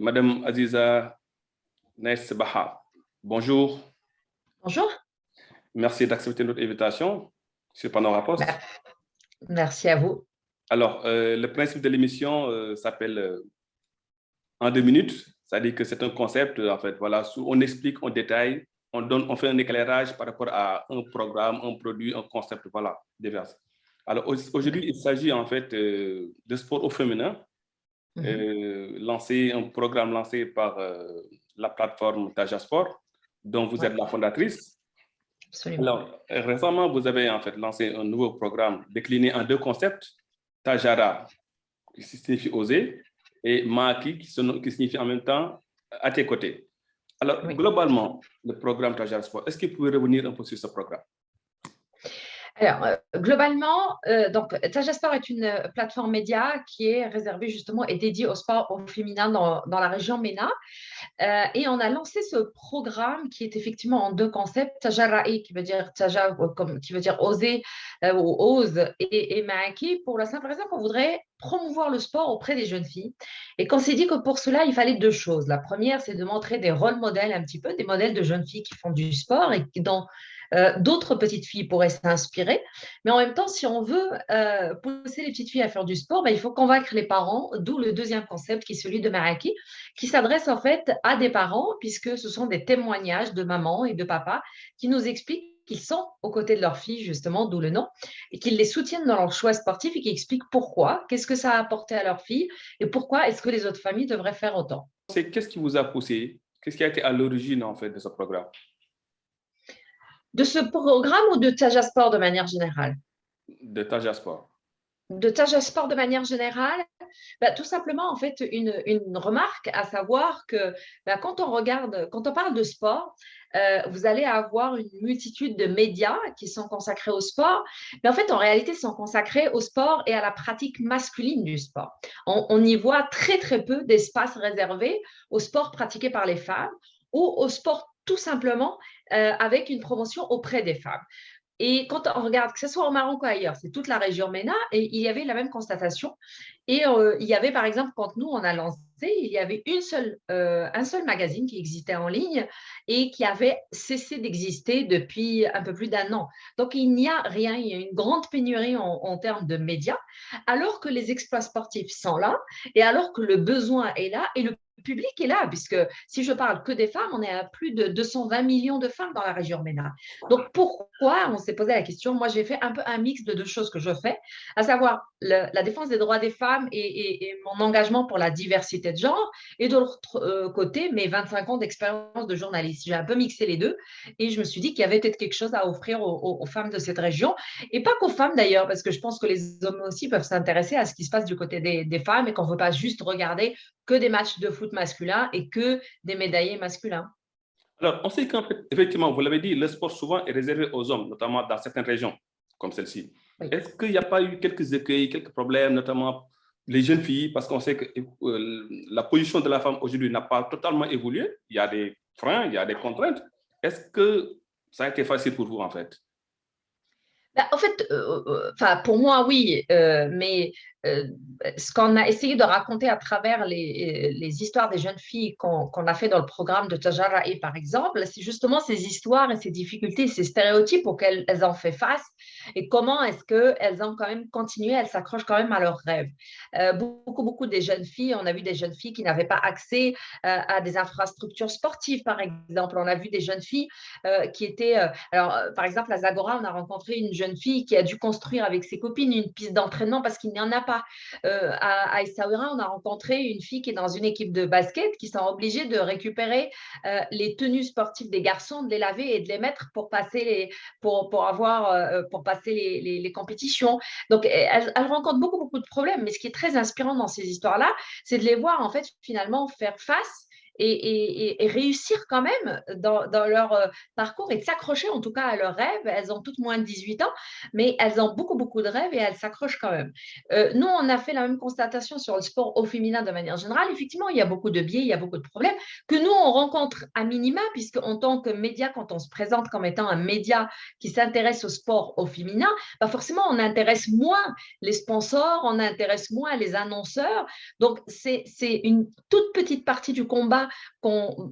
Madame Aziza Baha, bonjour. Bonjour. Merci d'accepter notre invitation sur Panora Post. Merci à vous. Alors, le principe de l'émission s'appelle En 2 minutes, c'est-à-dire que c'est un concept, en fait, voilà, où on explique, on détaille, on fait un éclairage par rapport à un programme, un produit, un concept, voilà, divers. Alors, aujourd'hui, il s'agit en fait de sport au féminin, un programme lancé par la plateforme Taja Sport, dont vous êtes la fondatrice. Absolument. Alors, récemment, vous avez en fait lancé un nouveau programme décliné en 2 concepts, Tajara, qui signifie oser, et Maki, qui signifie en même temps à tes côtés. Alors, globalement, le programme Tajara Sport, est-ce que vous pouvez revenir un peu sur ce programme? Alors, globalement, donc, Taja Sport est une plateforme média qui est réservée justement et dédiée au sport au féminin dans la région MENA. Et on a lancé ce programme qui est effectivement en 2 concepts, Tajara'i qui veut dire Taja, qui veut dire oser ou ose, et Maaki pour la simple raison qu'on voudrait promouvoir le sport auprès des jeunes filles. Et qu'on s'est dit que pour cela, il fallait 2 choses. La première, c'est de montrer des rôles modèles un petit peu, des modèles de jeunes filles qui font du sport et dont d'autres petites filles pourraient s'inspirer. Mais en même temps, si on veut pousser les petites filles à faire du sport, ben, il faut convaincre les parents, d'où le 2e concept qui est celui de Maraki, qui s'adresse en fait à des parents, puisque ce sont des témoignages de maman et de papa qui nous expliquent qu'ils sont aux côtés de leurs filles, justement, d'où le nom, et qu'ils les soutiennent dans leur choix sportif et qui expliquent pourquoi, qu'est-ce que ça a apporté à leurs filles et pourquoi est-ce que les autres familles devraient faire autant. Qu'est-ce qui vous a poussé? Qu'est-ce qui a été à l'origine en fait de ce programme? De ce programme ou de Taja Sport de manière générale? De Taja Sport. De Taja Sport de manière générale, tout simplement, en fait, une remarque, à savoir que quand on parle de sport, vous allez avoir une multitude de médias qui sont consacrés au sport, mais en fait, en réalité, sont consacrés au sport et à la pratique masculine du sport. On y voit très, très peu d'espace réservé au sport pratiqué par les femmes ou au sport tout simplement avec une promotion auprès des femmes. Et quand on regarde, que ce soit au Maroc ou ailleurs, c'est toute la région MENA, et il y avait la même constatation. Et il y avait, par exemple, quand nous, on a lancé, il y avait un seul magazine qui existait en ligne et qui avait cessé d'exister depuis un peu plus d'1 an. Donc, il n'y a rien, il y a une grande pénurie en termes de médias, alors que les exploits sportifs sont là et alors que le besoin est là et le public est là, puisque si je parle que des femmes, on est à plus de 220 millions de femmes dans la région MENA. Donc, pourquoi on s'est posé la question? Moi, j'ai fait un peu un mix de 2 choses que je fais, à savoir la défense des droits des femmes et mon engagement pour la diversité de genre, et de l'autre côté, mes 25 ans d'expérience de journaliste. J'ai un peu mixé les 2 et je me suis dit qu'il y avait peut-être quelque chose à offrir aux femmes de cette région, et pas qu'aux femmes d'ailleurs, parce que je pense que les hommes aussi peuvent s'intéresser à ce qui se passe du côté des femmes et qu'on ne veut pas juste regarder que des matchs de foot masculins et que des médaillés masculins. Alors, on sait qu'en fait, effectivement, vous l'avez dit, le sport souvent est réservé aux hommes, notamment dans certaines régions, comme celle-ci. Oui. Est-ce qu'il n'y a pas eu quelques écueils, quelques problèmes, notamment les jeunes filles, parce qu'on sait que la position de la femme aujourd'hui n'a pas totalement évolué, il y a des freins, il y a des contraintes. Est-ce que ça a été facile pour vous, en fait? En fait, pour moi, oui, mais ce qu'on a essayé de raconter à travers les histoires des jeunes filles qu'on a fait dans le programme de Tajara'i, par exemple, c'est justement ces histoires et ces difficultés, ces stéréotypes auxquels elles ont fait face et comment est-ce qu'elles ont quand même continué, elles s'accrochent quand même à leurs rêves. Beaucoup des jeunes filles, on a vu des jeunes filles qui n'avaient pas accès à des infrastructures sportives, par exemple. On a vu des jeunes filles qui étaient… par exemple, à Zagora, on a rencontré une jeune fille qui a dû construire avec ses copines une piste d'entraînement parce qu'il n'y en a pas. À Essaouira, on a rencontré une fille qui est dans une équipe de basket qui sont obligées de récupérer les tenues sportives des garçons, de les laver et de les mettre pour passer les compétitions. Donc, elles rencontrent beaucoup de problèmes. Mais ce qui est très inspirant dans ces histoires-là, c'est de les voir en fait finalement faire face et réussir quand même dans leur parcours et de s'accrocher en tout cas à leurs rêves. Elles ont toutes moins de 18 ans, mais elles ont beaucoup, beaucoup de rêves et elles s'accrochent quand même. Nous, on a fait la même constatation sur le sport au féminin de manière générale. Effectivement, il y a beaucoup de biais, il y a beaucoup de problèmes que nous, on rencontre à minima, puisque en tant que média, quand on se présente comme étant un média qui s'intéresse au sport au féminin, bah forcément, on intéresse moins les sponsors, on intéresse moins les annonceurs. Donc, c'est une toute petite partie du combat qu'on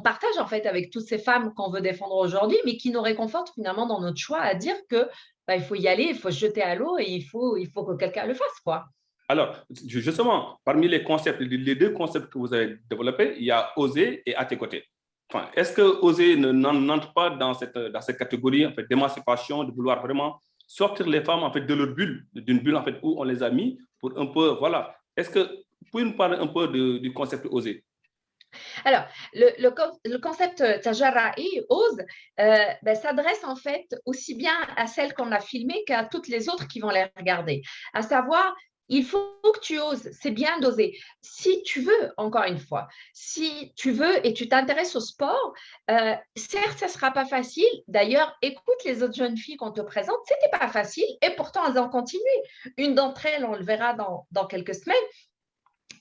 partage en fait avec toutes ces femmes qu'on veut défendre aujourd'hui, mais qui nous réconforte finalement dans notre choix à dire que il faut y aller, il faut se jeter à l'eau et il faut que quelqu'un le fasse, quoi. Alors, justement, parmi les concepts, les deux concepts que vous avez développés, il y a oser et à tes côtés. Enfin, est-ce que oser n'entre pas dans cette catégorie en fait, d'émancipation, de vouloir vraiment sortir les femmes en fait, de leur bulle, d'une bulle en fait, où on les a mis pour un peu, voilà. Est-ce que vous pouvez nous parler un peu du concept oser? Alors, le concept Tajara'i, Ose, s'adresse en fait aussi bien à celles qu'on a filmées qu'à toutes les autres qui vont les regarder. À savoir, il faut que tu oses, c'est bien d'oser. Si tu veux, encore une fois, si tu veux et tu t'intéresses au sport, certes, ça ne sera pas facile. D'ailleurs, écoute les autres jeunes filles qu'on te présente, ce n'était pas facile et pourtant elles ont continué. Une d'entre elles, on le verra dans quelques semaines,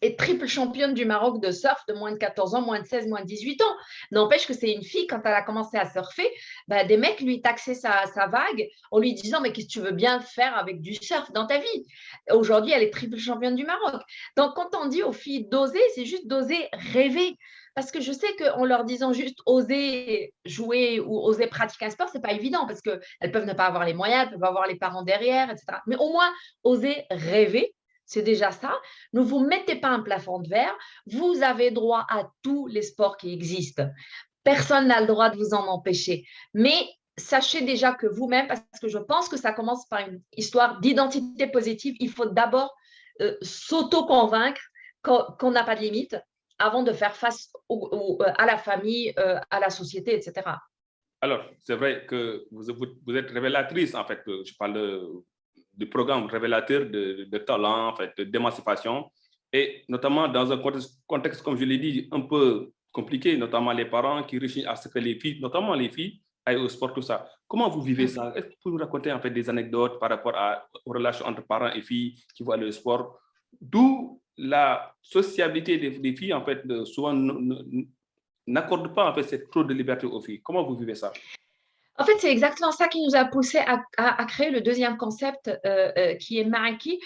est triple championne du Maroc de surf de moins de 14 ans, moins de 16, moins de 18 ans. N'empêche que c'est une fille, quand elle a commencé à surfer, des mecs lui taxaient sa vague en lui disant « Mais qu'est-ce que tu veux bien faire avec du surf dans ta vie ?» Aujourd'hui, elle est triple championne du Maroc. Donc, quand on dit aux filles d'oser, c'est juste d'oser rêver. Parce que je sais qu'en leur disant juste oser jouer ou oser pratiquer un sport, ce n'est pas évident parce qu'elles peuvent ne pas avoir les moyens, elles peuvent avoir les parents derrière, etc. Mais au moins, oser rêver, c'est déjà ça. Ne vous mettez pas un plafond de verre. Vous avez droit à tous les sports qui existent. Personne n'a le droit de vous en empêcher. Mais sachez déjà que vous-même, parce que je pense que ça commence par une histoire d'identité positive, il faut d'abord s'auto-convaincre qu'on n'a pas de limite avant de faire face à la famille, à la société, etc. Alors, c'est vrai que vous êtes révélatrice, en fait. Je parle du programme révélateur de talent, en fait, d'émancipation, et notamment dans un contexte, comme je l'ai dit, un peu compliqué, notamment les parents qui réussissent à ce que les filles, notamment les filles, aillent au sport, tout ça. Comment vous vivez ça? Est-ce que vous pouvez nous raconter en fait des anecdotes par rapport aux relations entre parents et filles qui voient le sport? D'où la sociabilité des filles, en fait, souvent n'accorde pas en fait cette trop de liberté aux filles. Comment vous vivez ça? En fait, c'est exactement ça qui nous a poussé à créer le deuxième concept qui est Maraki,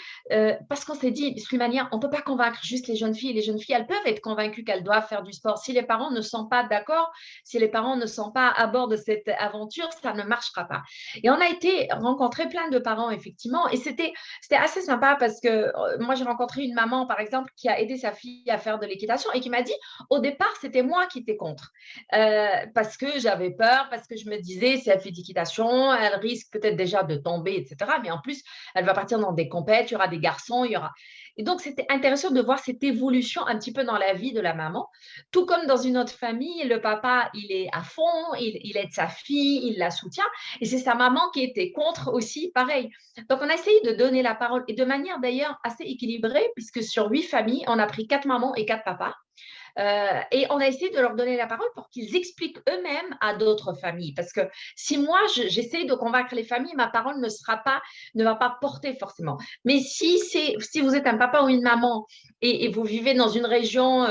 parce qu'on s'est dit, de toute manière, on ne peut pas convaincre juste les jeunes filles. Les jeunes filles, elles peuvent être convaincues qu'elles doivent faire du sport. Si les parents ne sont pas d'accord, si les parents ne sont pas à bord de cette aventure, ça ne marchera pas. Et on a été rencontrer plein de parents, effectivement, et c'était assez sympa parce que moi, j'ai rencontré une maman, par exemple, qui a aidé sa fille à faire de l'équitation et qui m'a dit, au départ, c'était moi qui étais contre, parce que j'avais peur, parce que je me disais, si elle fait d'équitation, elle risque peut-être déjà de tomber, etc. Mais en plus, elle va partir dans des compètes, il y aura des garçons, il y aura… Et donc, c'était intéressant de voir cette évolution un petit peu dans la vie de la maman. Tout comme dans une autre famille, le papa, il est à fond, il aide sa fille, il la soutient. Et c'est sa maman qui était contre aussi, pareil. Donc, on a essayé de donner la parole, et de manière d'ailleurs assez équilibrée, puisque sur 8 familles, on a pris 4 mamans et 4 papas. Et on a essayé de leur donner la parole pour qu'ils expliquent eux-mêmes à d'autres familles. Parce que si moi, j'essaie de convaincre les familles, ma parole ne va pas porter forcément. Mais si vous êtes un papa ou une maman et vous vivez dans une région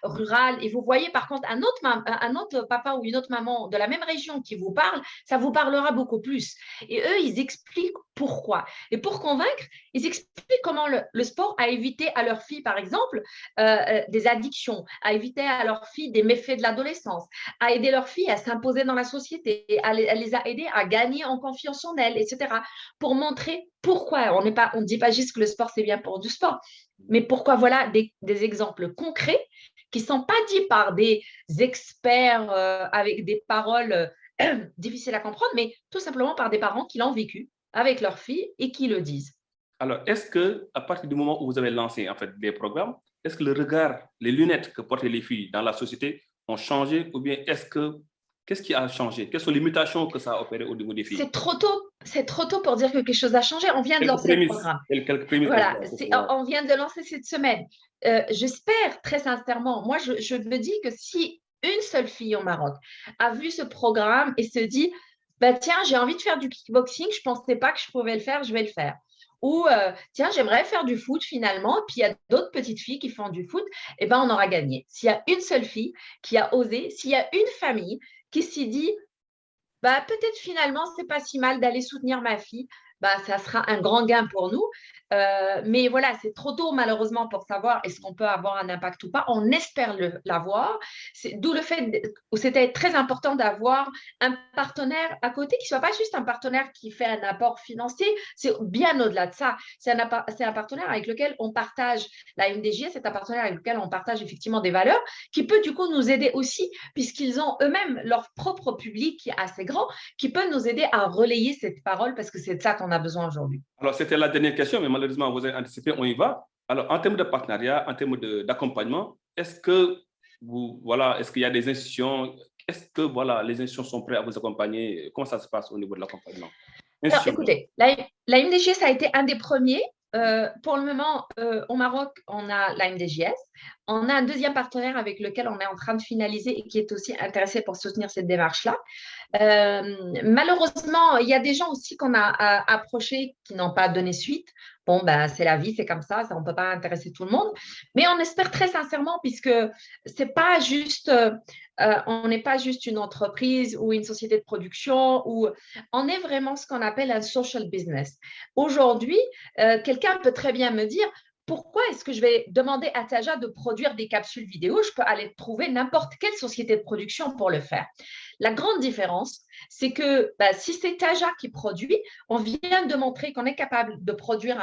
rurale et vous voyez par contre un autre papa ou une autre maman de la même région qui vous parle, ça vous parlera beaucoup plus. Et eux, ils expliquent pourquoi. Et pour convaincre, ils expliquent comment le sport a évité à leur fille, par exemple, des addictions, à éviter à leurs filles des méfaits de l'adolescence, à aider leurs filles à s'imposer dans la société, à les a aidées à gagner en confiance en elles, etc. Pour montrer pourquoi. On ne dit pas juste que le sport, c'est bien pour du sport, mais pourquoi, voilà, des exemples concrets qui ne sont pas dits par des experts avec des paroles difficiles à comprendre, mais tout simplement par des parents qui l'ont vécu avec leurs filles et qui le disent. Alors, est-ce que à partir du moment où vous avez lancé en fait des programmes, est-ce que le regard, les lunettes que portent les filles dans la société ont changé ou bien est-ce que Qu'est-ce qui a changé? Quelles sont les mutations que ça a opérées au niveau des filles? C'est trop tôt pour dire que quelque chose a changé. On vient de lancer le programme. Quelques prémices. Voilà, on vient de lancer cette semaine. J'espère très sincèrement, moi je me dis que si une seule fille au Maroc a vu ce programme et se dit, bah, tiens, j'ai envie de faire du kickboxing, je ne pensais pas que je pouvais le faire, je vais le faire. Ou tiens, j'aimerais faire du foot finalement, puis il y a d'autres petites filles qui font du foot, et ben on aura gagné. S'il y a une seule fille qui a osé, s'il y a une famille qui s'y dit, bah, peut-être finalement, ce n'est pas si mal d'aller soutenir ma fille, bah, ça sera un grand gain pour nous. Mais voilà, c'est trop tôt malheureusement pour savoir est-ce qu'on peut avoir un impact ou pas. On espère l'avoir. D'où le fait où c'était très important d'avoir un partenaire à côté qui ne soit pas juste un partenaire qui fait un apport financier, c'est bien au-delà de ça. C'est un partenaire avec lequel on partage, la MDJ, c'est un partenaire avec lequel on partage effectivement des valeurs qui peut du coup nous aider aussi, puisqu'ils ont eux-mêmes leur propre public qui est assez grand, qui peut nous aider à relayer cette parole parce que c'est de ça qu'on a besoin aujourd'hui. Alors, c'était la dernière question, mais malheureusement, vous avez anticipé, on y va. Alors, en termes de partenariat, en termes d'accompagnement, est-ce qu'il y a des institutions, est-ce que les institutions sont prêtes à vous accompagner? Comment ça se passe au niveau de l'accompagnement? Alors, écoutez, la MDJ, ça a été un des premiers. Pour le moment, au Maroc, on a la MDJS. On a un deuxième partenaire avec lequel on est en train de finaliser et qui est aussi intéressé pour soutenir cette démarche-là. Malheureusement, il y a des gens aussi qu'on a approchés qui n'ont pas donné suite. Bon, ben, c'est la vie, c'est comme ça, on ne peut pas intéresser tout le monde. Mais on espère très sincèrement, puisque c'est pas juste, on n'est pas juste une entreprise ou une société de production, on est vraiment ce qu'on appelle un social business. Aujourd'hui, quelqu'un peut très bien me dire, pourquoi est-ce que je vais demander à Taja de produire des capsules vidéo? Je peux aller trouver n'importe quelle société de production pour le faire. La grande différence, c'est que si c'est Taja qui produit, on vient de montrer qu'on est capable de produire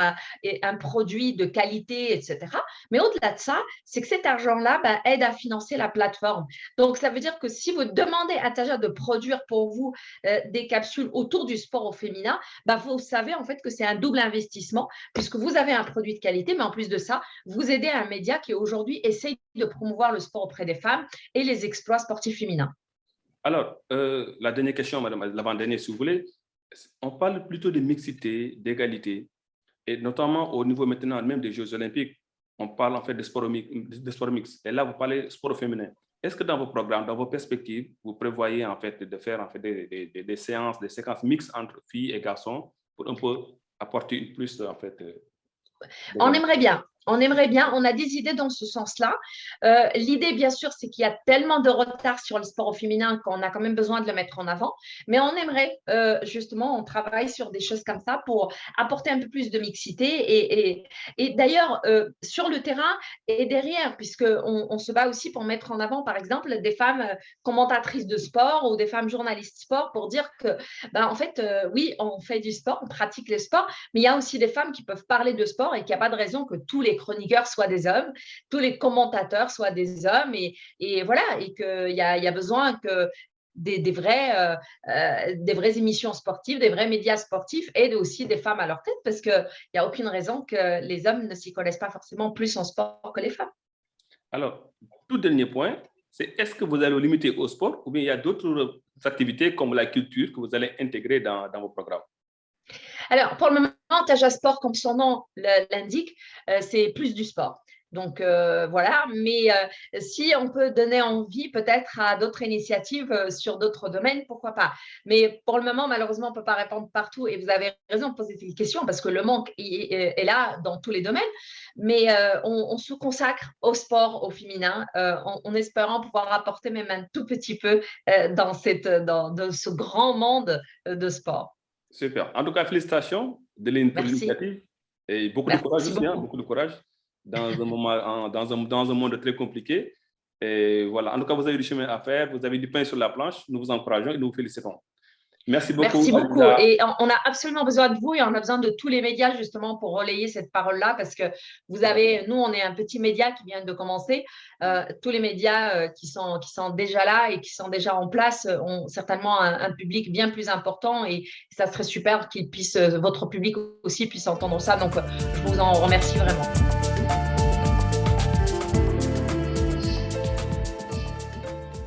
un produit de qualité, etc. Mais au-delà de ça, c'est que cet argent-là aide à financer la plateforme. Donc, ça veut dire que si vous demandez à Taja de produire pour vous des capsules autour du sport au féminin, vous savez en fait que c'est un double investissement puisque vous avez un produit de qualité, mais en plus de ça, vous aidez un média qui aujourd'hui essaye de promouvoir le sport auprès des femmes et les exploits sportifs féminins. Alors, la dernière question, madame, l'avant-dernière, si vous voulez, on parle plutôt de mixité, d'égalité, et notamment au niveau maintenant même des Jeux Olympiques, on parle en fait de sport mix. Et là, vous parlez de sport féminin. Est-ce que dans vos programmes, dans vos perspectives, vous prévoyez en fait de faire des séquences mixtes entre filles et garçons pour un peu apporter une plus en fait? On aimerait bien. On a des idées dans ce sens-là. L'idée, bien sûr, c'est qu'il y a tellement de retard sur le sport au féminin qu'on a quand même besoin de le mettre en avant. Mais on aimerait, justement, on travaille sur des choses comme ça pour apporter un peu plus de mixité. Et d'ailleurs, sur le terrain et derrière, puisqu'on se bat aussi pour mettre en avant, par exemple, des femmes commentatrices de sport ou des femmes journalistes sport pour dire que, en fait, oui, on fait du sport, on pratique le sport, mais il y a aussi des femmes qui peuvent parler de sport et qu'il n'y a pas de raison que tous les chroniqueurs soient des hommes, tous les commentateurs soient des hommes et voilà, et qu'il y a besoin que des vraies émissions sportives, des vrais médias sportifs aident aussi des femmes à leur tête parce qu'il n'y a aucune raison que les hommes ne s'y connaissent pas forcément plus en sport que les femmes. Alors, tout dernier point, c'est est-ce que vous allez vous limiter au sport ou bien il y a d'autres activités comme la culture que vous allez intégrer dans vos programmes? Alors, pour le moment, Taja Sport, comme son nom l'indique, c'est plus du sport. Donc, voilà. Mais si on peut donner envie peut-être à d'autres initiatives sur d'autres domaines, pourquoi pas. Mais pour le moment, malheureusement, on ne peut pas répondre partout. Et vous avez raison de poser cette question parce que le manque est là dans tous les domaines. Mais on se consacre au sport, au féminin, en espérant pouvoir apporter même un tout petit peu dans ce grand monde de sport. Super. En tout cas, félicitations de l'initiative et beaucoup de courage aussi, beaucoup de courage dans un monde très compliqué. Et voilà. En tout cas, vous avez du chemin à faire, vous avez du pain sur la planche. Nous vous encourageons et nous vous félicitons. Merci beaucoup. Merci beaucoup. Et on a absolument besoin de vous et on a besoin de tous les médias justement pour relayer cette parole-là parce que nous, on est un petit média qui vient de commencer. Tous les médias qui sont déjà là et qui sont déjà en place ont certainement un public bien plus important et ça serait super votre public aussi puisse entendre ça. Donc, je vous en remercie vraiment.